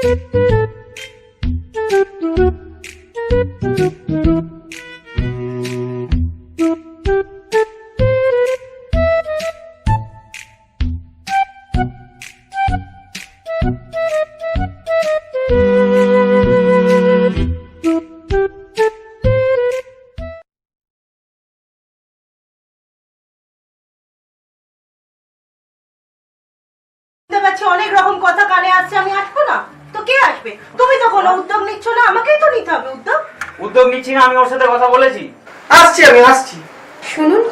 অনেক রকম কথা কানে আসছে, আমি আসবো না তো কে আসবে? তুমি তো কোনো উদ্যোগ নিচ্ছ না, আমাকেই তো নিতে হবে উদ্যোগ নিচ্ছি না, আমি ওর সাথে কথা বলেছি। আমি আসছি। শুনুন,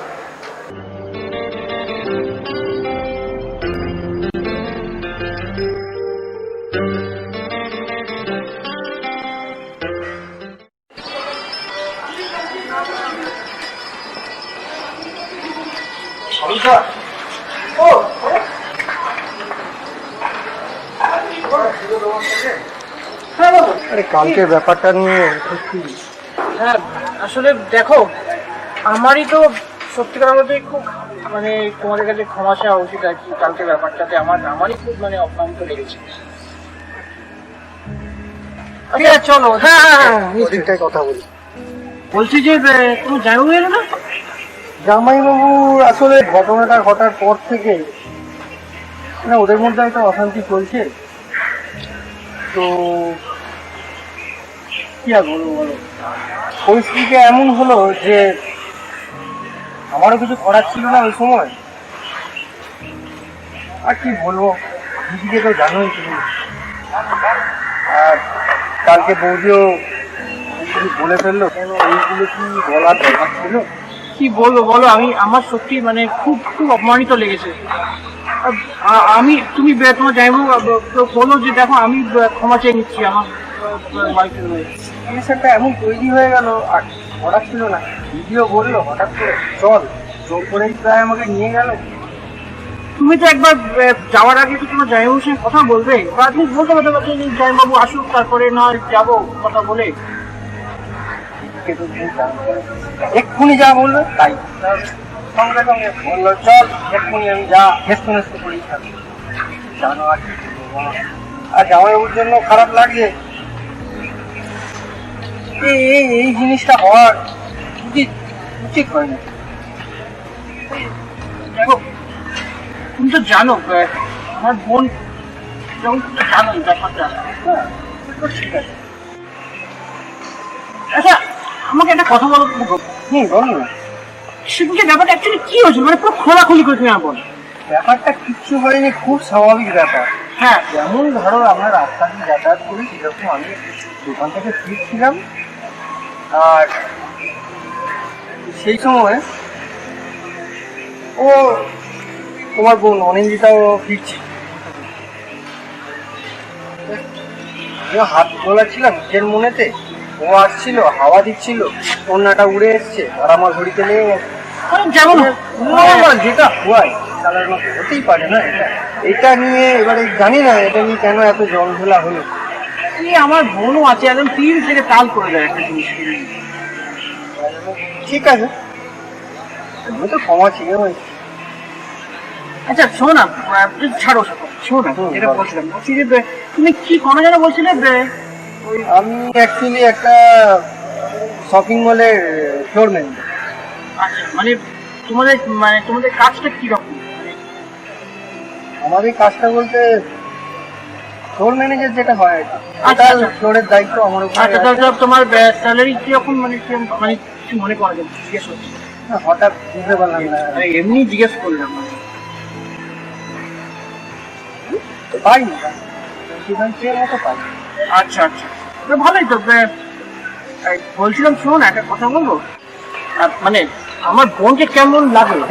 কালকের ব্যাপারটা নিয়ে হ্যাঁ আসলে দেখো, আমারই তো সত্যিকার মধ্যে খুব মানে তোমাদের কাছে ক্ষমা চাওয়া উচিত আর কি। কালকের ব্যাপারটাতে আমারই খুব মানে অপমানিত লেগেছে। আচ্ছা চলো, ঠিকঠাক কথা বলি। বলছি যে তুমি জানো এলো না? জামাইবাবু আসলে ঘটনাটা ঘটার পর থেকে মানে ওদের মধ্যে একটা অশান্তি চলছে। তো কি আর বলবো বলো, পরিস্থিতিটা এমন হলো যে আমারও কিছু করার ছিল না ওই সময়। আর কি বলবো, দিদিকে তো জানোই তুমি। আর কালকে বৌদিও বলে ফেললো, কেন এইগুলো কি বলার দরকার ছিল? কি বলবো বলো, আমার সত্যি মানে খুব খুব অপমানিত লেগেছে। আমি তুমি তোমার যাইবো বলো যে দেখো আমি ক্ষমা চেয়ে নিচ্ছি আমার ওয়াইফের হয়ে। জিনিসটা এমন তৈরি হয়ে গেল, আর করার ছিল না। দিদিও বললো হঠাৎ করে চল, জোর করেই প্রায় আমাকে নিয়ে গেল। তুমি তো একবার যাওয়ার আগে তো তোমার জামাইবাবুর সঙ্গে কথা বলবে, বা তুমি বলতে পারতে পারছো যে জামাইবাবু আসুক, তারপরে না যাবো কথা বলে। এক্ষুনি যা বললো তাই, সঙ্গে সঙ্গে বললো চল এক্ষুনি, আমি যা হেস্ত হেস্ত করেই থাকি। জানো আর কি আর জামাইবাবুর জন্য খারাপ লাগছে। এই জিনিসটা হওয়ার উচিত হয়নি। দেখো তুমি তো জানো আমার বোন, যেমন তুমি তো জানো ব্যাপারটা। ঠিক আছে, আচ্ছা আমাকে একটা কথা বলো। বলো না। সেদিকে ব্যাপারটা অ্যাকচুয়ালি কি হয়েছিল, মানে পুরো খোলাখুলি করে তুমি আমার বলো। ব্যাপারটা কিচ্ছু হয়নি, খুব স্বাভাবিক ব্যাপার। হ্যাঁ, যেমন ধরো আমরা রাস্তা দিয়ে যাতায়াত করি, সেরকম আমি দোকান থেকে ফিরছিলাম। আর সেই সময় ও তোমার বোন অনিন্দিতাও ফিরছি, হাত তোলাচ্ছিলাম নিজের মনেতে। ও আসছিল, হাওয়া দিচ্ছিল, কন্যাটা উড়ে এসছে আর আমার ঘড়িতে লেগে গেছে। যেমন যেটা হয় তাহলে হতেই পারে না। এটা নিয়ে এবারে জানি না এটা নিয়ে কেন এত জল ঝোলা হলো। আমার বোনও আছে, একদম তিল থেকে তাল করে দেয় একটা জিনিস। ঠিক আছে, আমি তো ক্ষমা চেয়ে হয়েছি। আচ্ছা শোনো না, ছাড়ো শোনো না, যেটা বলছিলাম বলছি যে তুমি কি কোনো যেন বলছিলে। আমি অ্যাকচুয়ালি একটা শপিং মলের ফ্লোর ম্যানেজার। আচ্ছা মানে তোমাদের কাজটা কিরকম? আমাদের কাজটা বলতে ফ্লোর ম্যানেজার যেটা হয়, আচ্ছা ফ্লোরের দায়িত্ব আমার উপর। আচ্ছা তোমার স্যালারি কিরকম, মানে কিছু মনে করা যায়? জিজ্ঞেস করছি, হঠাৎ বুঝতে পারলাম না। এমনি জিজ্ঞেস করলাম। পাই না, মতো পাই। আচ্ছা ভালোই তো। বলছিলাম শোন, একটা কথা বলবো, মানে আমার বোনকে কেমন লাগলো?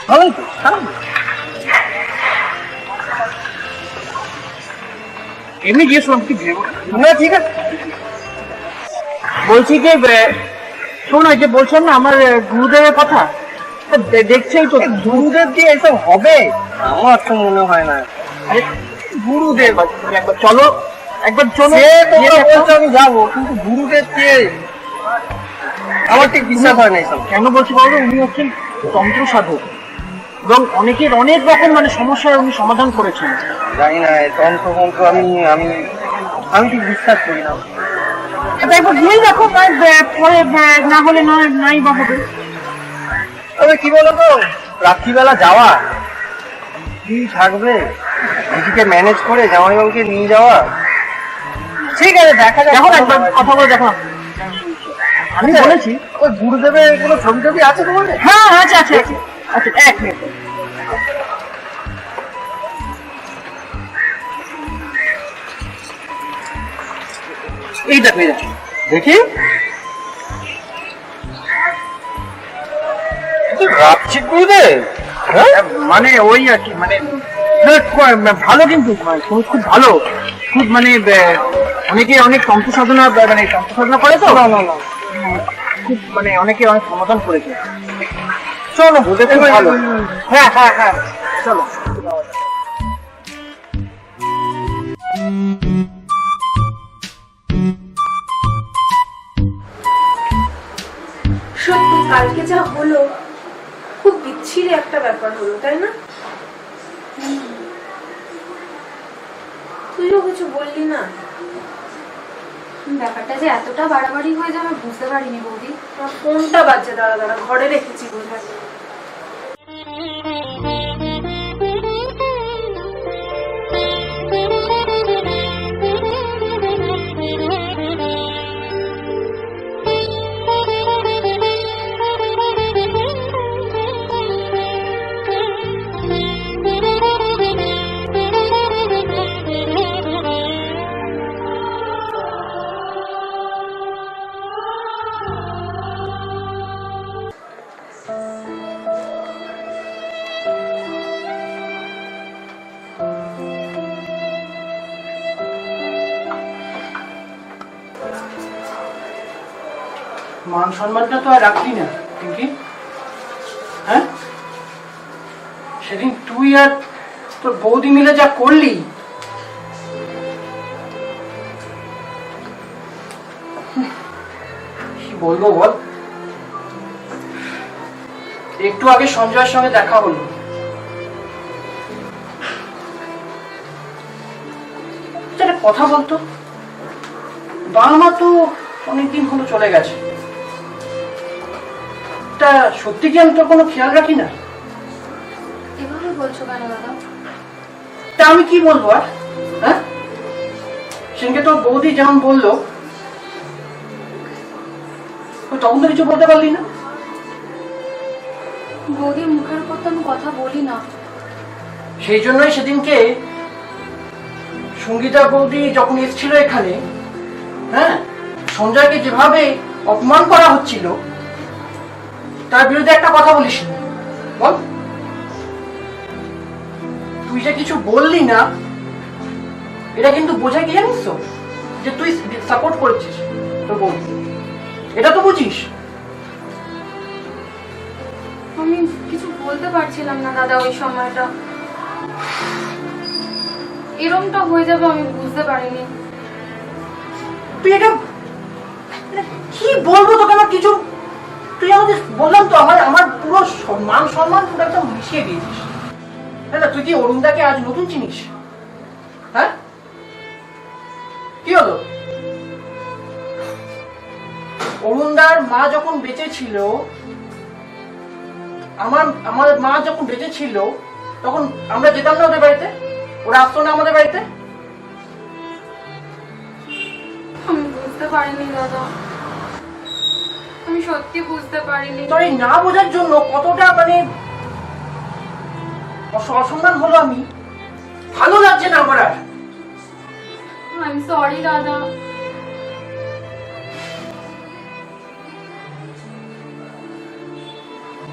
ভালোই তো, এমনি জিজ্ঞেস করলাম, কি ভেবো না। ঠিক আছে, বলছি যে শোন, যে বলছিলাম না আমার গুরুদেবের কথা, দেখছেই তো গুরুদেব দিয়ে এসব হবে আমার তো মনে হয় না। গুরুদেব একবার চলো, আমি যাবো, কিন্তু গুরুদেব দিয়ে আমার ঠিক বিশ্বাস হয় না। কেন বলছি বলবো, উনি হচ্ছেন তন্ত্র সাধক এবং অনেকের অনেক রকম মানে সমস্যার উনি সমাধান করেছেন। জানি না তন্ত্র মন্ত্র আমি আমি আমি ঠিক বিশ্বাস করি না। এটা একবার দিয়েই দেখো, পরে না হলে নাই বা হবে। তবে কি বলতো, রাত্রিবেলা যাওয়া কি থাকবে, দিদিকে ম্যানেজ করে জামাইবাবুকে নিয়ে যাওয়া। ঠিক আছে, দেখা যাক। দেখো একবার কথা বলে দেখো। আমি বলেছি ওই গুরুদেবের কোনো ছবি টবি আছে তোমার? হ্যাঁ আছে আছে আচ্ছা, এক মিনিট। এই দেখো দেখি। রাখছি গুরুদেব, মানে ওই আর কি, মানে ভালো, কিন্তু খুব ভালো, খুব মানে অনেকে অনেক তন্ত্র সাধনা মানে তন্ত্র সাধনা করে তো, খুব মানে অনেকে অনেক সমাধান করেছে। চলো বুঝতে ভালো। হ্যাঁ হ্যাঁ হ্যাঁ চলো। সত্যি কালকে যা হলো খুব বিচ্ছিরি একটা ব্যাপার হলো, তাই না? তুইও কিছু বললি না। ব্যাপারটা যে এতটা বাড়াবাড়ি হয়ে যাবে বুঝতে পারিনি বৌদি। আমার ফোনটা বাজছে, দাঁড়া দাঁড়া, ঘরে রেখেছি বোধহয়। মান সম্মানটা তো আর রাখলি না পিঙ্কি, হ্যাঁ? সেদিন তুই আর তোর বৌদি মিলে যা করলি, কি বলবো বল। একটু আগে সঞ্জয়ের সঙ্গে দেখা হলো। একটা কথা বলতো, বাবা মা তো অনেকদিন হলো চলে গেছে, তা সত্যি কি আমি তোর কোনো খেয়াল রাখি না? এভাবে বলছো কেন দাদা? তা আমি কি বলবো আর, হ্যাঁ? সেদিনকে তোর বৌদি যেমন বললো, তখন তো কিছু বলতে পারলি না। বৌদির মুখের উপর তো আমি কথা বলি না। সেই জন্যই সেদিনকে সঙ্গীতা বৌদি যখন এসেছিল এখানে, হ্যাঁ, সঞ্জয়কে যেভাবে অপমান করা হচ্ছিল, তার বিরুদ্ধে একটা কথা বলিস না, বল। তুই যে কিছু বললি না, এটা কিন্তু বোঝায় কি জানিস তো, যে তুই সাপোর্ট করছিস তোর বৌদি, এটা তো বুঝিস। আমি কিছু বলতে পারছিলাম না দাদা, ওই সময়টা এরমটা হয়ে যাবে আমি বুঝতে পারিনি। তুই এটা কি বলবো তোকে, আমার কিছু, তুই আমাদের বললাম তো, আমার পুরো মান সম্মান পুরো একদম মিশিয়ে দিয়েছিস। দাদা তুই কি অরুণদাকে আজ নতুন চিনিস? হ্যাঁ, কি হলো? অরুণদার মা যখন বেঁচে ছিল, আমার মা যখন বেঁচে ছিল, তখন আমরা যেতাম না ওদের বাড়িতে, ওরা আসতো না আমাদের বাড়িতে। আমি বুঝতে পারিনি দাদা, আমি সত্যি বুঝতে পারিনি। তোর এই না বোঝার জন্য কতটা মানে অসম্মান হলো, আমি ভালো লাগছে না আমার আর। আই এম সরি দাদা।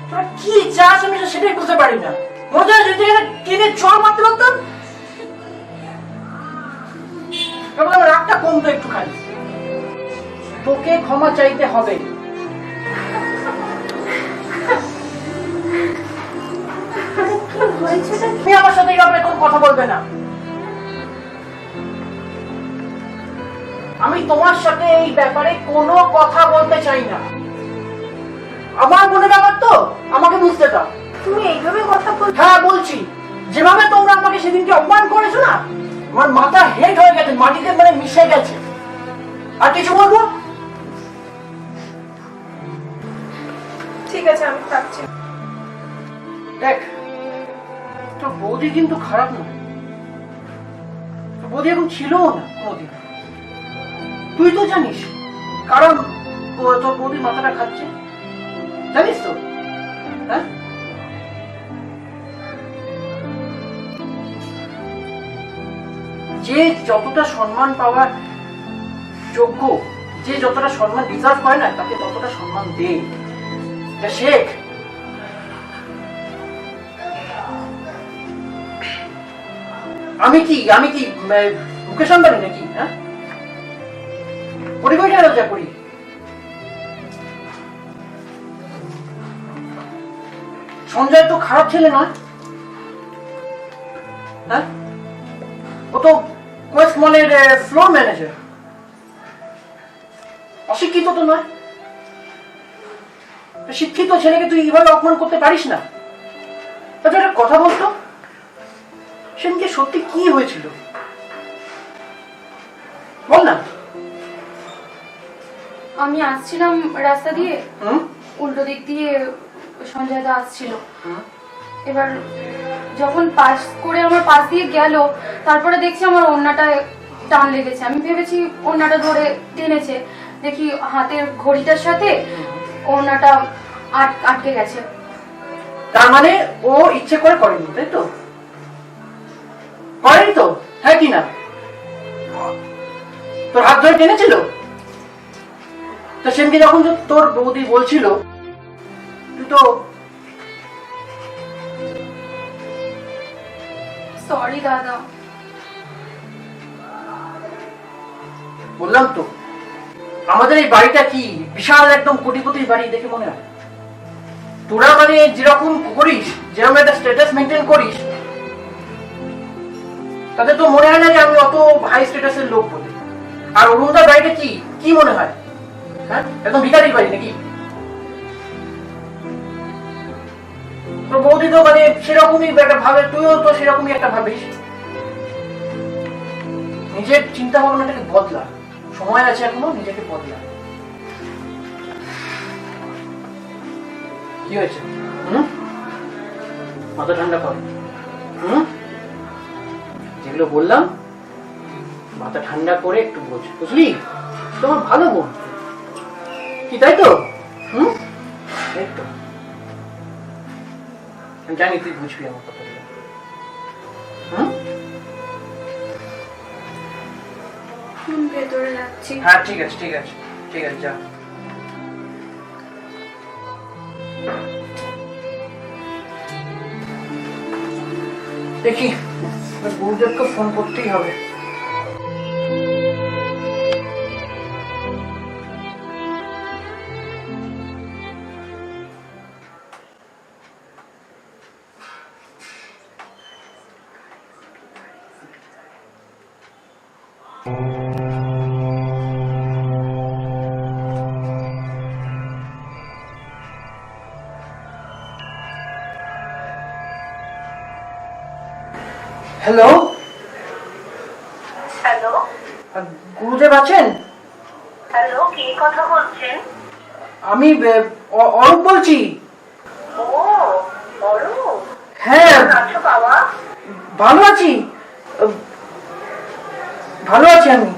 তোরা কি চাস আমি সেটাই বুঝতে পারি না। মনে হয় যদি টেনে চড় মারতে পারতাম, কেবল আমার রাগটা কমতো একটুখানি। তোকে ক্ষমা চাইতে হবে। তুমি আমার সাথে এই ব্যাপারে কোনো কথা বলবে না। আমি তোমার সাথে এই ব্যাপারে কোনো কথা বলতে চাই না। আমার মনে ব্যাপার তো, আমাকে বুঝতে দাও। তুমি এইভাবে কথা বল। হ্যাঁ বলছি, যেভাবে তোমরা আমাকে সেদিনকে অপমান করেছো না, আমার মাথা হেট হয়ে গেছে, মাটিতে মানে মিশে গেছে। আর কিছু বলবো? ঠিক আছে, আমি থাকছি। দেখ, তোর বৌদি কিন্তু খারাপ নয়, তোর বৌদি এখন ছিল না কোনোদিন। তুই তো জানিস কারণ তোর বৌদির মাথাটা খাচ্ছে, জানিস তো? হ্যাঁ, যে যতটা সম্মান পাওয়ার যোগ্য, যে যতটা সম্মান ডিজার্ভ করে না, তাকে ততটা সম্মান দে। শেখ, আমি কি মুকেশ আম্বানি নাকি? হ্যাঁ, পরিবারটা লজ্জা করি। সঞ্জয় তো খারাপ ছেলে নয়, হ্যাঁ, ও তো কোয়েস্ট মলের ফ্লোর ম্যানেজার, অশিক্ষিত তো নয়। শিক্ষিত ছেলেকে তুই এইভাবে অপমান করতে পারিস না। আচ্ছা, একটা কথা বলতো, সেদিনকে সত্যি কি হয়েছিল বল না। আমি আসছিলাম রাস্তা দিয়ে, উল্টো দিক দিয়ে সঞ্জয় দা আসছিল। এবার যখন পাস করে আমার পাশ দিয়ে গেল, তারপরে দেখছি আমার ওড়নাটায় টান লেগেছে। আমি ভেবেছি ওড়নাটা ধরে টেনেছে, দেখি হাতের ঘড়িটার সাথে ওড়নাটা আটকে গেছে। তার মানে ও ইচ্ছে করে করেনি, তাই তো? করেনি তো, হ্যাঁ কি না? তোর হাত ধরে টেনেছিল তো? সেদিনকে যখন তোর বৌদি বলছিল, তুই তো সরি দাদা। বললাম তো, আমাদের এই বাড়িটা কি বিশাল একদম কোটিপতির বাড়ি দেখে মনে হয়? তোরা মানে যেরকম করিস, যেরকম একটা স্ট্যাটাস মেনটেন করিস, তাতে তো মনে হয় না যে আমি অত হাই স্ট্যাটাসের লোক বলে। আর অরুণদার বাড়িটা কি মনে হয়? হ্যাঁ, একদম ভিখারির বাড়ি নাকি? তোর বৌদি তো মানে সেরকমই একটা ভাবে, তুইও তো সেরকমই একটা ভাবিস। নিজের চিন্তা ভাবনাটাকে বদলা, সময় আছে এখনো, নিজেকে বদলা। কি হয়েছে? মাথা ঠান্ডা কর। যেগুলো বললাম মাথা ঠান্ডা করে একটু বোঝ, বুঝলি? তোমার ভালো বোন কি, তাই তো? এই তো, আমি জানি তুই বুঝবি আমার কথাগুলো। ভেতরে যাচ্ছি। হ্যাঁ, ঠিক আছে ঠিক আছে ঠিক আছে, যা। দেখি, গুরুদেবকে ফোন করতেই হবে। হ্যালো হ্যালো গুরুদেব আছেন? হ্যালো, কে কথা বলছেন? আমি অরূপ বলছি। ও অরূপ, হ্যাঁ, আছো বাবা? ভালো আছি, ভালো আছি আমি।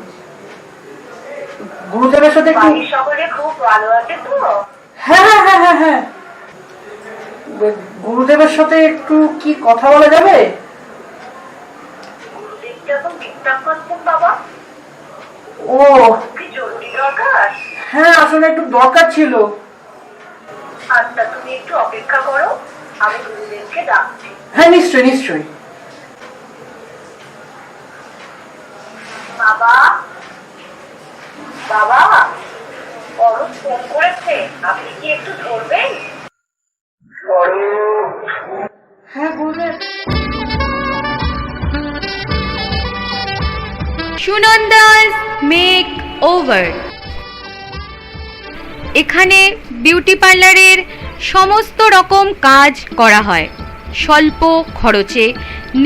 গুরুদেবের সাথে একটু, বাড়ির সকলে খুব ভালো আছে তো? হ্যাঁ হ্যাঁ হ্যাঁ হ্যাঁ হ্যাঁ, গুরুদেবের সাথে একটু কি কথা বলা যাবে? গুরুদেবটা এখন ঠিকঠাক করছেন বাবা? ও কি জরুরি দরকার? হ্যাঁ, আসলে একটু দরকার ছিল। আচ্ছা, তুমি একটু অপেক্ষা করো, আমি গুরুদেবকে ডাকছি। হ্যাঁ, নিশ্চয়ই নিশ্চয়ই। বাবা বাবা, অরূপ ফোন করেছে, আপনি কি একটু ধরবেন? হ্যাঁ গুরুদেব। সুনন্দাস মেক ওভার। এখানে বিউটি পার্লারের সমস্ত রকম কাজ করা হয়। স্বল্প খরচে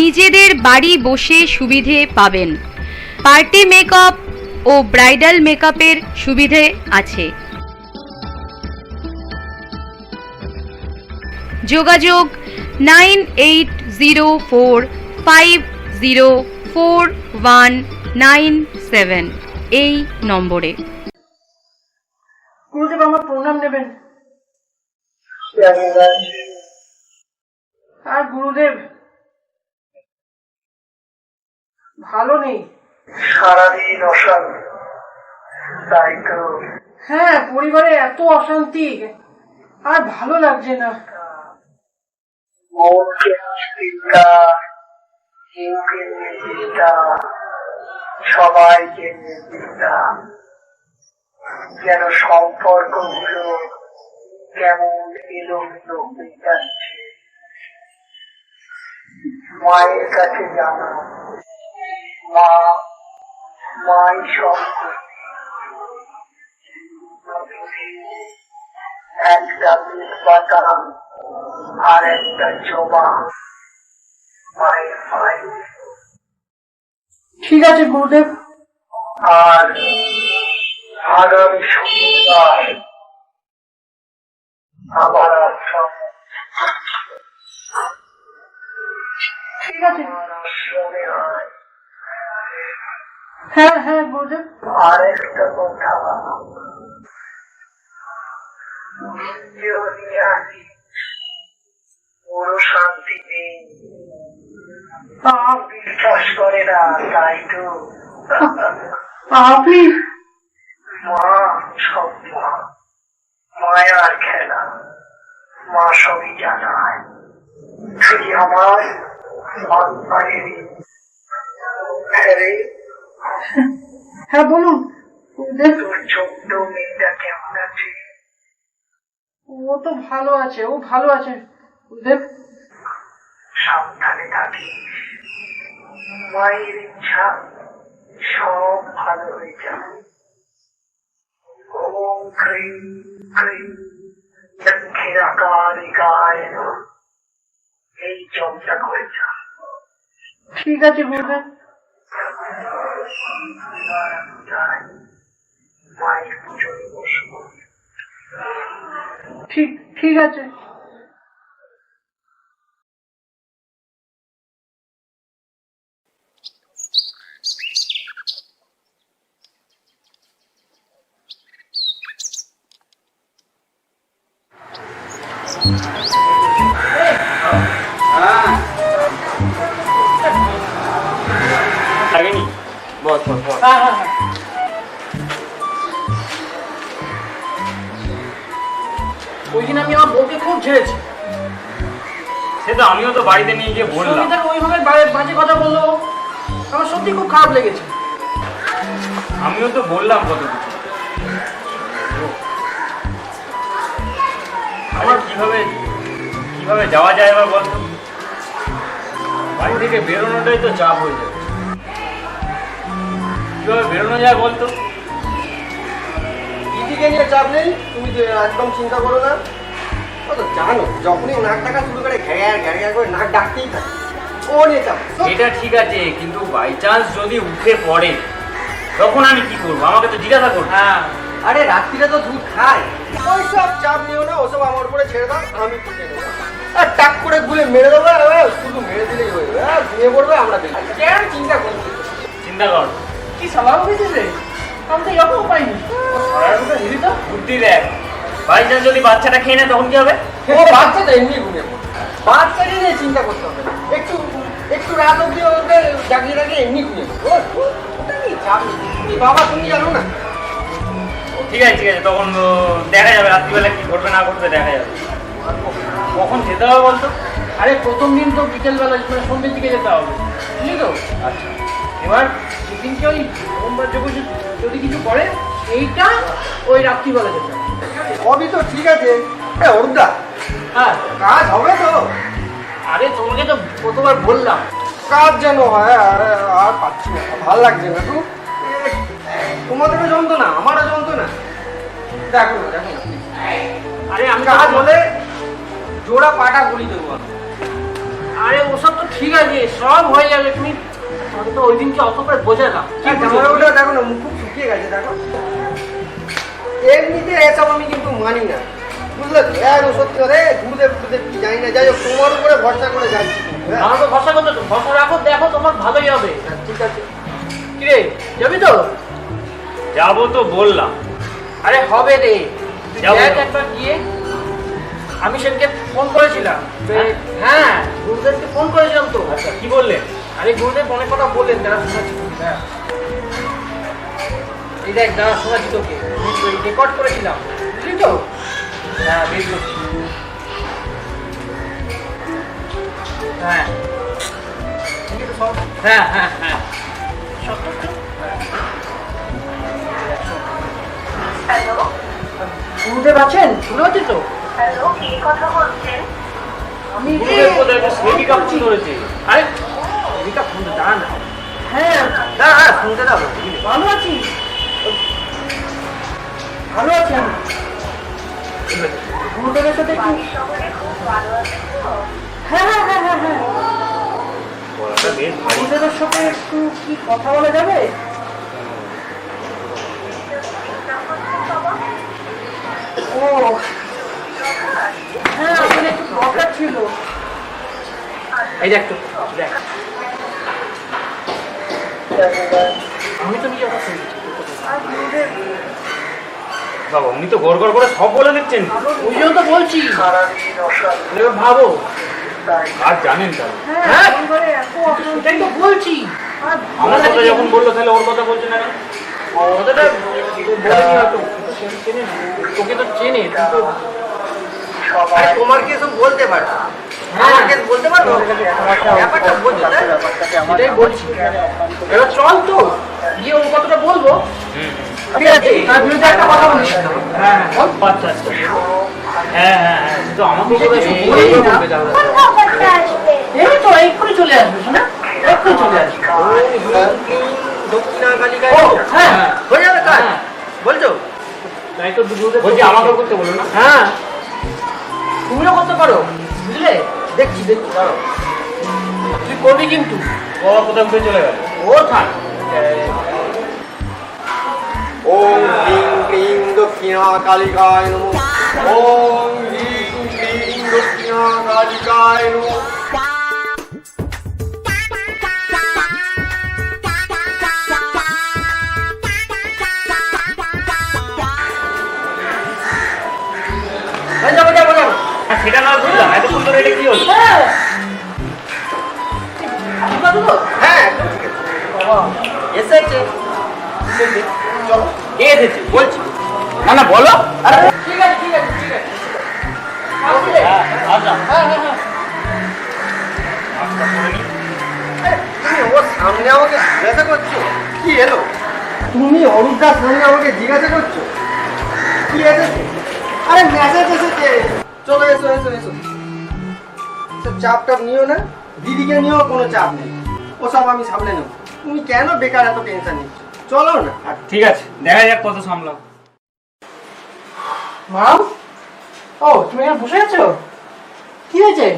নিজেদের বাড়ি বসে সুবিধে পাবেন। পার্টি মেকআপ ও ব্রাইডাল মেকআপের সুবিধে আছে। যোগাযোগ 9804504197 এই নম্বরে। গুরুদেব আমার প্রণাম নেবেন। আর গুরুদেব ভালো নেই। সারাদিন অশান্তি, তাই তো? হ্যাঁ, পরিবারে এত অশান্তি, আর ভালো লাগছে না। মনকে চিন্তা, কেউকে নির্দিষ্টা, সবাইকে নির্দিষ্টা, যেন সম্পর্কগুলো কেমন এলোমেলো হয়ে যাচ্ছে। মায়ের কাছে জানা, মাই সব একটা পাতা আর একটা জবা মায়ের পায়ে। ঠিক আছে গুরুদেব। আর আগামী শনিবার আবার আশ্রম। ঠিক আছে। আশ্রমে আয়। হ্যাঁ হ্যাঁ গুরুদেব। আর একটা কথা, পুরো শান্তি নেই, বিশ্বাস করে না, তাই তো? আপনি মা সব মায়ার খেলা, মা সবই জানায়। তুই আমার হ্যাঁ বলুন গুরুদেব। তোর ছোট্ট মেয়েটা কেমন আছে? ও তো ভালো আছে, ও ভালো আছে গুরুদেব। সাবধানে থাকিস, মায়ের ইচ্ছা সব ভালো হয়ে যাবে। ওম ক্রিম ক্রিম দক্ষিণাকারিকায় নমঃ। এই জপটা করে যা। ঠিক আছে গুরুদেব। মায়ের পুজোয় বসবো। ঠিক আছে। লাগেনি? বস বস বস। হ্যাঁ হ্যাঁ হ্যাঁ। ওই দিন আমি আমার বউকে খুব ঝেড়েছি। সে তো আমিও তো বাড়িতে নিয়ে গিয়ে বললাম। সঙ্গীতাকে ওইভাবে বাজে কথা বললো, আমার সত্যি খুব খারাপ লেগেছে। আমিও তো বললাম কত কিছু। আমার কিভাবে যাওয়া যায় এবার বলতো? বাড়ি থেকে বেরোনোটাই তো চাপ হয়ে যায়। কিভাবে বেরোনো যায় বলতো? দিদিকে নিয়ে চাপ নেই, তুমি একদম চিন্তা করো না। ও তো জানো, যখনই নাক ডাকা শুরু করে ঘ্যার ঘ্যার করে নাক ডাকতেই থাকে। ও নিয়ে চাপ। এটা ঠিক আছে, কিন্তু বাই চান্স যদি উঠে পড়ে তখন আমি কি করবো? আমাকে তো জিজ্ঞাসা করবো। হ্যাঁ, আরে রাত্রিরে তো দুধ খায়। ওইসব চাপ নিও না, ওসব আমার উপরে ছেড়ে দাও, আমি বুঝে নেবো। আর টাক করে গুলে মেরে দেবো, শুধু মেরে দিলেই হয়ে যাবে। ঘুমিয়ে পড়বে, আমরা দেখি। কেন চিন্তা করছি? চিন্তা কর, কি স্বভাব হয়েছে রে? আমি তো এরকম পাইনি। হেরি তো বুদ্ধি দেখ। বাই চান্স যদি বাচ্চাটা খেয়ে নেয় তখন কি হবে? ও বাচ্চা তো এমনি ঘুমিয়ে পড়বে, বাচ্চাকে নিয়ে চিন্তা করতে হবে না। একটু রাত অব্দি ওদের জাগিয়ে রাখলে এমনি ঘুমিয়ে পড়বে। ওটা নিয়ে চাপ নেই। তুমি বাবা, তুমি জানো না। ঠিক আছে তখন দেখা যাবে রাত্রিবেলা কি ঘটবে না ঘটবে দেখা যাবে। কখন যেতে হবে বলতো? আরে প্রথম দিন তো বিকেলবেলা মানে সন্ধ্যের দিকে যেতে হবে, বুঝলি তো? আচ্ছা, এবার যেদিনকে ওই সোমবার যদি কিছু করে এইটা ওই রাত্রিবেলা যেতে হবে। সবই তো ঠিক আছে। অরুণদা, হ্যাঁ, কাজ হবে তো? আরে তোমাকে তো কতবার বললাম। কাজ যেন হয়, আর পাচ্ছি না, ভাল লাগছে না। তোমাদেরও যন্ত্রণা, আমারও যন্ত্রণা। দেখো না। আরে আমি কাজ হলে জোড়া পাটা গুলি দেবো। আরে ওসব তো ঠিক আছে, সব হয়ে যাবে। তুমি আমি তো ওই দিনকে অত করে বোঝালাম। জামাইবাবুটা দেখো না, মুখ খুব শুকিয়ে গেছে দেখো। এমনিতে এসব আমি কিন্তু মানি না, বুঝলে তো? একদম সত্যি কথা, গুরুদেব গুরুদেব কি জানি না। যাই হোক, তোমার উপরে ভরসা করে যাচ্ছি। হ্যাঁ? আমার তো ভরসা করতে তো, ভরসা রাখো, দেখো তোমার ভালোই হবে। ঠিক আছে। কিরে যাবি তো? যাবো তো বললাম। আরে হবে রে, তুই যাবো। দেখ একবার গিয়ে। আমি সেদিনকে ফোন করেছিলাম। হ্যাঁ, গুরুদেবকে ফোন করেছিলাম তো। আচ্ছা, কি বললেন? আরে গুরুদেব অনেক কথা বললেন, তারা শোনাচ্ছি। হ্যাঁ, এই দেখ দাঁড়া, শোনাচ্ছি তোকে। রেকর্ড করেছিলাম, বুঝলি তো? হ্যাঁ, বের করছি। হ্যাঁ ঠিক আছে সব। হ্যাঁ হ্যাঁ হ্যাঁ সব তো ঠিক। হ্যালো গুরুদেব আছেন? শুনে পাচ্ছি তো? হ্যালো কে কথা বলছেন? আমি গুরুদেব কোথায়? একটা সেবিকা ফোন করেছে। আরে এদিকে ফোন তো দাঁড়া না। হ্যাঁ দাঁড়া, হ্যাঁ শুনতে দাও। ভালো আছি, ভালো আছি আমি। গুরুদেবের সাথে একটু বাড়ির সকলে খুব ভালো আছে তো? হ্যাঁ হ্যাঁ হ্যাঁ হ্যাঁ হ্যাঁ গলাটা বেশ ভারী। গুরুদেবের সাথে একটু কি কথা বলা যাবে? ডিস্টার্ব করছেন বাবা? ও হ্যাঁ, আসলে একটু দরকার ছিল। এই দেখ তো, দেখ আমি তো নিজে কথা শুনছি। আর গুরুদেব বাবা, উনি তো গড় গড় করে সব বলে দিচ্ছেন। ওই জন্য তো বলছি, এবার ভাবো। আর জানেন তাহলে। হ্যাঁ সেটাই তো বলছি। আমার কথা যখন বললো, তাহলে ওর কথা বলছেন না কেন? কথাটা বলেনি হয়তো, চেনে না। তোকে তো চেনে, তুই তো আরে তোমার কি এসব বলতে পারো? আমার কেস বলতে পারবো? ব্যাপারটা বোঝো না? সেটাই বলছি। এবার চল তো গিয়ে ওর কথাটা বলবো। ঠিক আছে, তার বিরুদ্ধে একটা কথা বলিস। হ্যাঁ বল। আচ্ছা আচ্ছা। হ্যাঁ হ্যাঁ হ্যাঁ, তো আমাকে কিছু বলেছে। বলেই না। কোন খবরটা আসবে? এই তো এক্ষুনি চলে আসবে, শোনা, এক্ষুনি চলে আসবে। দক্ষিণা কালিকায় ও হ্যাঁ হয়ে যাবে কাজ, হ্যাঁ। বলছো? তাই তো দুধে বলছি আমাকে করতে বলো না। হ্যাঁ তুমিও করতে পারো, বুঝলে? দেখছি দেখছি, দাঁড়াও। তুই করবি কিন্তু। ও কোথায় উঠে চলে গেল? ও থাক। ওম হ্রিং ক্লিং দক্ষিণা কালিকায় নমঃ। ওম হ্রিং ক্লিং দক্ষিণা কালিকায় নমঃ। যাবো যাবো যাবো। হ্যাঁ, সেটা না বুঝলাম, এত সুন্দর এটা কি হলো? হ্যাঁ আমরা দুটো? হ্যাঁ একদম ঠিক আছে। বাবা এসেছে, চলো। কে এসেছে? বলছি। না না বলো। ঠিক আছে ঠিক আছে ঠিক আছে। আসলে? হ্যাঁ, আসলাম। হ্যাঁ হ্যাঁ হ্যাঁ। আচ্ছা, করে নি। তুমি ওর সামনে আমাকে জিজ্ঞাসা করছো কি এলো? তুমি অরূপদার সামনে আমাকে জিজ্ঞাসা করছো কি এসেছে? আরে মেসেজ এসেছে। চলো এসো এসো এসো। সব চাপ টাপ নিও না, দিদিকে নিয়েও কোনো চাপ নেই, ওসব আমি সামলে নেবো। তুমি কেন বেকার এত টেনশন নিচ্ছ? চলো না। আর ঠিক আছে, দেখা যাক কত সামলাও। মাম, ও তুমি এখানে বসে আছো? কি হয়েছে?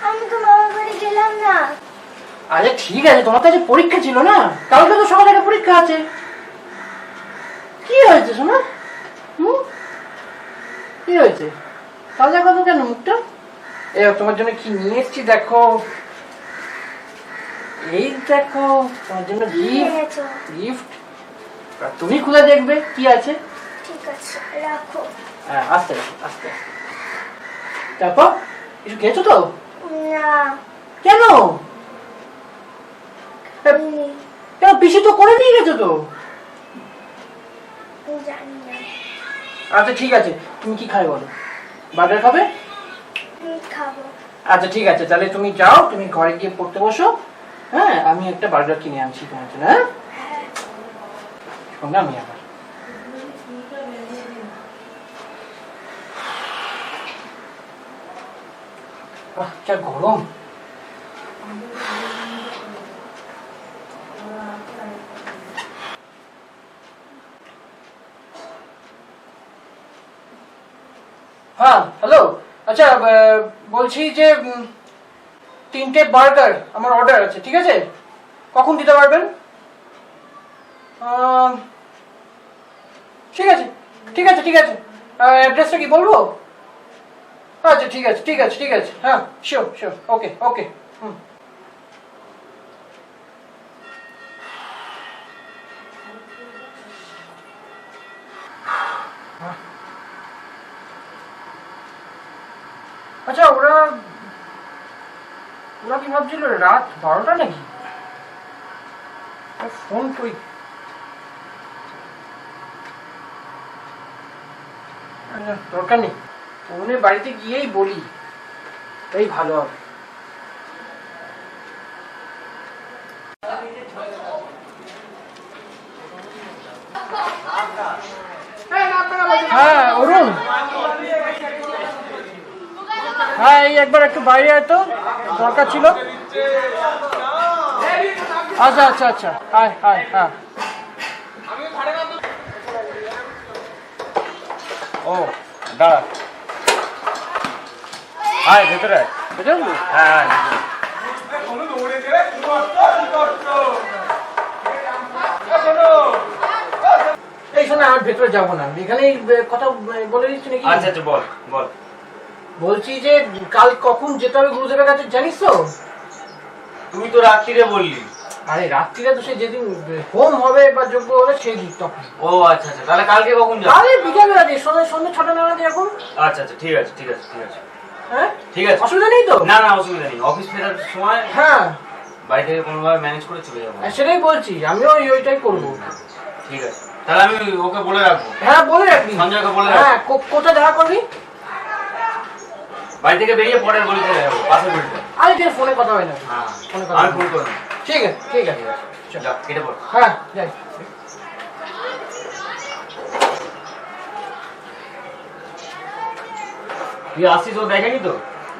আমি তো মামার বাড়ি গেলাম না। আরে ঠিক আছে, তোমার কাছে পরীক্ষা ছিল না, কালকে তো সকালে একটা পরীক্ষা আছে। কি হয়েছে শোনা? কি হয়েছে? তাজা কথা কেন মুখটা? এ তোমার জন্য কি নিয়ে এসেছি দেখো। এই দেখো তোমার জন্য কি গিফট। এনেছো? গিফট তুমি খুলে দেখবে কি আছে। ঠিক আছে রাখো। হ্যাঁ আস্তে আস্তে। তারপর কিছু খেয়েছো তো? না কেন? আমি কেন পিসি তো করে নিয়ে গেছো তো। জানি না। আচ্ছা ঠিক আছে, তুমি কি খাবে বলো? বার্গার খাবে? খাবো। আচ্ছা ঠিক আছে, তাহলে তুমি যাও, তুমি ঘরে গিয়ে পড়তে বসো। হ্যাঁ আমি একটা বার্গার কিনে আনছি তোমার জন্য। হ্যাঁ শোন না, আমি আবার যা গরম। হ্যাঁ হ্যালো, আচ্ছা বলছি যে 3টে বার্গার আমার অর্ডার আছে, ঠিক আছে? কখন দিতে পারবেন? ঠিক আছে ঠিক আছে ঠিক আছে। অ্যাড্রেসটা কি বলবো? আচ্ছা ঠিক আছে ঠিক আছে ঠিক আছে, হ্যাঁ শিওর শিওর, ওকে ওকে। হুম। আচ্ছা ওরা কি ভাবছিল রাত 12টা নাকি? ফোন করি। দরকার নেই, ফোনে বাড়িতে গিয়েই বলি, তাই ভালো হবে। হ্যাঁ অরুণ, হ্যাঁ এই একবার একটু বাইরে আয় তো, দরকার ছিল। আচ্ছা আচ্ছা আচ্ছা, আয় আয়, হ্যাঁ। ও দাঁড়া, আয় ভেতরে আয়। বুঝলেন তো? হ্যাঁ আয়। এই শোনো, আর ভেতরে যাবো না, এখানেই কথা বলে দিচ্ছি নাকি? আচ্ছা আচ্ছা বল বল। বলছি যে কাল কখন যেতে হবে গুরুদেবের কাছে জানিস তো? তুই তো রাত্রিরে বললি। আরে রাত্রিরে তো সে যেদিন হোম হবে বা যজ্ঞ হবে সেই দিন তখন। ও আচ্ছা আচ্ছা, তাহলে কালকে কখন যাবো? আরে বিকালবেলা দিয়ে সন্ধ্যে 6টা নাগাদ এরকম। আচ্ছা আচ্ছা ঠিক আছে ঠিক আছে ঠিক আছে হ্যাঁ ঠিক আছে, অসুবিধা নেই তো? না না অসুবিধা নেই, অফিস ফেরার সময় হ্যাঁ বাড়ি থেকে কোনোভাবে ম্যানেজ করে চলে যাবো। সেটাই বলছি, আমিও ওইটাই করবো। ঠিক আছে, তাহলে আমি ওকে বলে রাখবো। হ্যাঁ বলে রাখবি, সঞ্জয়কে বলে হ্যাঁ রাখবো। কোথায় দেখা করবি? বাড়ি থেকে বেরিয়ে পরের বলে চলে যাবো, পাশের বাড়িতে। আরে তুই ফোনে কথা হয় না। হ্যাঁ ফোনে কথা আমি হয় ফোন না। করবো। ঠিক আছে ঠিক আছে, চল। যা কেটে পড়। হ্যাঁ যাই। তুই আসছিস, ও দেখেনি তো?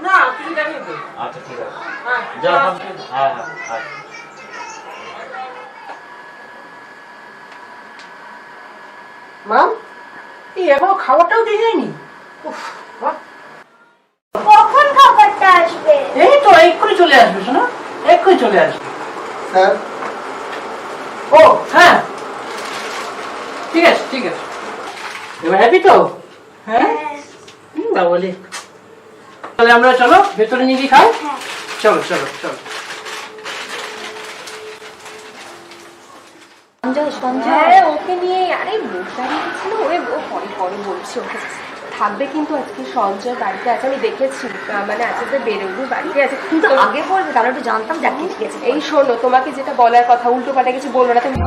না কিছু দেখিনি তো। আচ্ছা ঠিক আছে, হ্যাঁ যা। হ্যাঁ। হ্যাঁ হ্যাঁ হ্যাঁ। মাম, এই এখনো খাবারটাও দিয়ে যায়নি? উফ, বাহ। কখন খাবারটা আসবে? এই তো এক্ষুনি চলে আসবে, শোনো এক্ষুনি চলে আসবে। স্যার ও হ্যাঁ ঠিক আছে ঠিক আছে, এবার হ্যাপি তো? হ্যাঁ না বলি, তাহলে আমরা চলো ভেতরে নিয়ে গিয়ে খাই। চলো চলো চলো। হ্যাঁ ওকে নিয়ে, আরে মশারি ছিল, ওরে ও পরে পরে বলছি ওকে থাকবে, কিন্তু আজকে সঞ্জয় বাড়িতে আছে, আমি দেখেছি, মানে আজকে বেরোবো বাড়িতে আছে, কিন্তু আগে বলবে, কারণ একটু জানতাম যাকে ঠিক আছে। এই শোনো, তোমাকে যেটা বলার কথা উল্টো পাল্টা কিছু বলবো না তুমি।